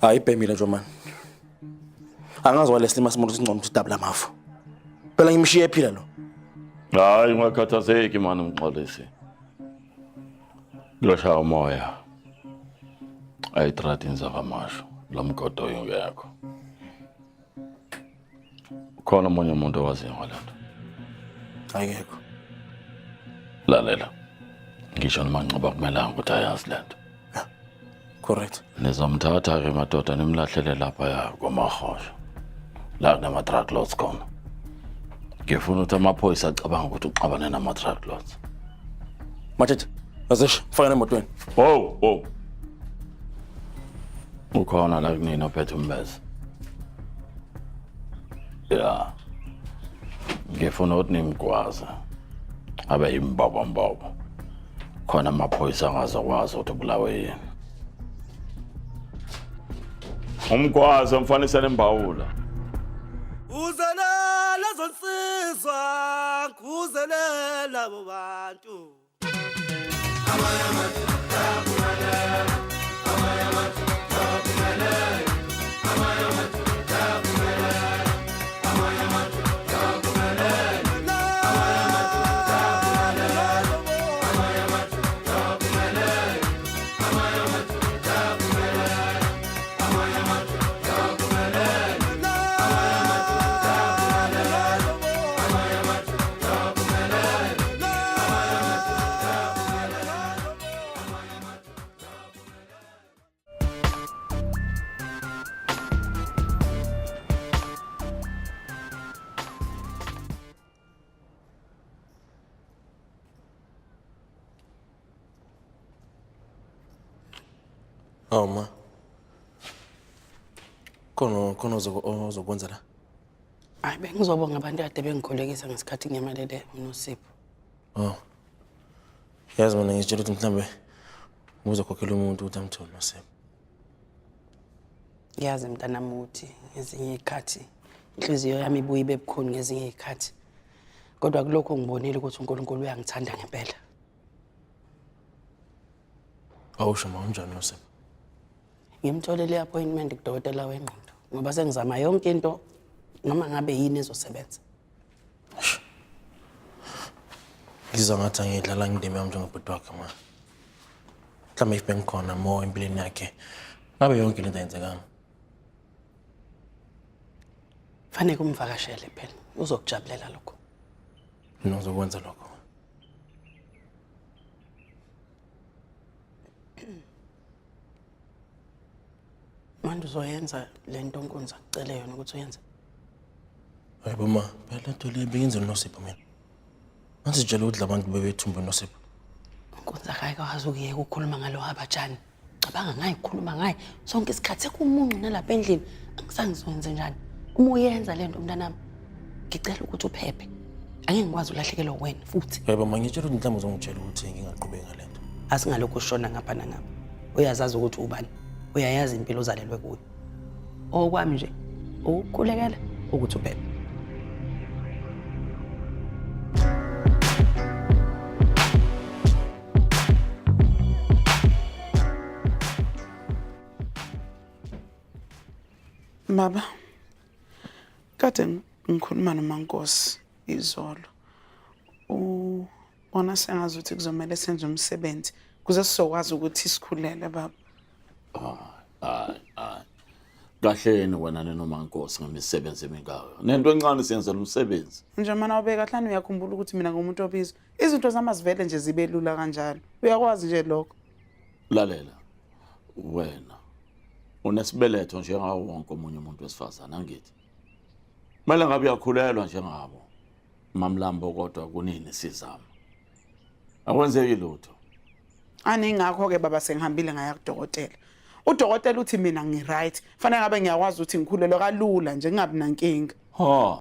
Hayi ibhemile nje man. Angazi wale silima simuntu singcono sidabula amafu. Phela ngimshiye ephila lo. Hayi ungakhathazeki mani umxolisi. Losha umoya. Ayitrati nzavamasho lomgodo ungekho. Khona omunye umuntu owaziyo ngalento. Ayikho. Lalela. Ngisho noma ngicoba kumelanga ukuthi ayazi lento. Correct. Nizomthatha ke madoda nimlahlele lapha ya komahosha. La kunama-drug lords khona. Ngifuna ukuthi amaphoyisa acabanga ukuthi uxabane nama-drug lords. Mathethe, azisho, faka emotweni. Wow. Ukhona la kunina ophethe umbese. Ya. Ngifuna ukuthi nimgwaze. Abe yimbabo. Khona amaphoyisa angazokwazi ukuthi ubulawe yini. Umgwaze umfanisele imbawula. Uzelela zonsizwa, kuzelela abo bantu. Oh ma. Khona ozokwenza la. Hayi bengizobonga abantu ade bengikholekisa ngesikhathi ngiyamalele uNosipho. Oh. Yazi mina ngitshela ukuthi mhlambe uzokhokhela umuntu ukuthi amthole uNosipho. Yazi mntanami uthi ngezinye izikhathi inhliziyo yami ibuye ibe bukhuni ngezinye izikhathi. Kodwa kulokho ngibonile ukuthi uNkulunkulu uyangithanda ngempela. Awusho ma unjani uNosipho? Ngimtholele appointment kudokotela wengqondo ngoba sengizama yonke into noma ngabe yini ezosebenza. Ngizwa ngathi angidlala ngindime yami njengebhuti wakhe ma. Mhlambe if bengikhona mo empilweni yakhe. Ngabe yonke lento ayenzekanga. Fanele kumvakashele phela uzokujabulela lokho. Nozokwenza lokho. Manje uzoyenza lento Nkunza kucele yona ukuthi uyenze. Hayibo ma, phela lento le bengenza uNosipho mina. Angisitshela ukuthi labantu bebethumba uNosipho. Nkunza akayikwazi ukuyeka ukukhuluma ngalo abajani. Cabanga ngayikhuluma ngaye sonke isikhathi sekumuncu nalapha endlini. Angisangizoyenze njani? Uma uyenza lento mntanami ngicela ukuthi uphephe. Angeke ngikwazi ulahlekelwa wena futhi. Hayibo ma, ngitshela ukuthi mhlawumbe uzongitshela ukuthi ngingaqhubeki ngalento. Asingalokho ushona ngapha nangapha. Uyazazi ukuthi ubani. Uyayazi impilo ozalelwe kuyo. Okwami nje ukukhulekela ukuthi uphephe. Baba, kade ngikhuluma noMankosi izolo. Ubona sengazi ukuthi kuzomela senze umsebenzi kuze sizokwazi ukuthi sikhulele baba. Kahleni wena noMankosi ngemisebenzi emingaka. Nento encane siyenzela umsebenzi. Nje mana ubeka hlani uyakhumbula ukuthi mina ngumuntu obizwa. Izinto zamazivele nje zibe lula kanjalo. Uyakwazi nje lokho. Lalela. Wena unesibeletho njengawo wonke omunye umuntu wesifazana angithi. Manje ngabe uyakhulelwa njengabo. Mamlambo kodwa kunini sizama. Akwenzeki lutho. Aningakho ke baba sengihambile ngaya kudokotela. Udokotela uthi mina ngiright. Fanele ngabe ngiyakwazi ukuthi ngikhulelwe kalula nje ngingabi nankinga. Ha.